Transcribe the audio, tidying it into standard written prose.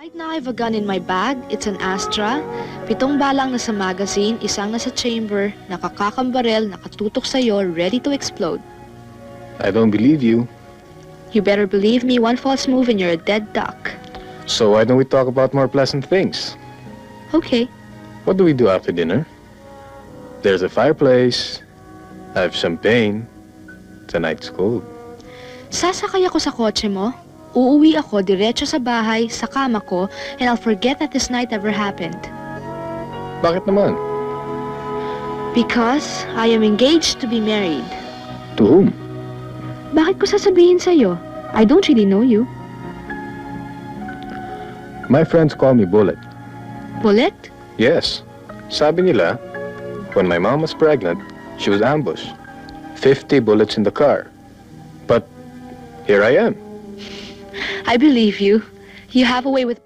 Right now I have a gun in my bag. It's an Astra. 7 balang nasa magazine, isang nasa chamber, nakakakambarel, nakatutok sa'yo, ready to explode. I don't believe you. You better believe me, one false move and you're a dead duck. So why don't we talk about more pleasant things? Okay. What do we do after dinner? There's a fireplace. I have champagne. Tonight's cold. Sasakay ako sa kotse mo. Uuwi ako diretso sa bahay, sa kama ko, and I'll forget that this night ever happened. Bakit naman? Because I am engaged to be married. To whom? Bakit ko sasabihin sa'yo? I don't really know you. My friends call me Bullet. Bullet? Yes. Sabi nila, when my mom was pregnant, she was ambushed. 50 bullets in the car. But here I am. I believe you. You have a way with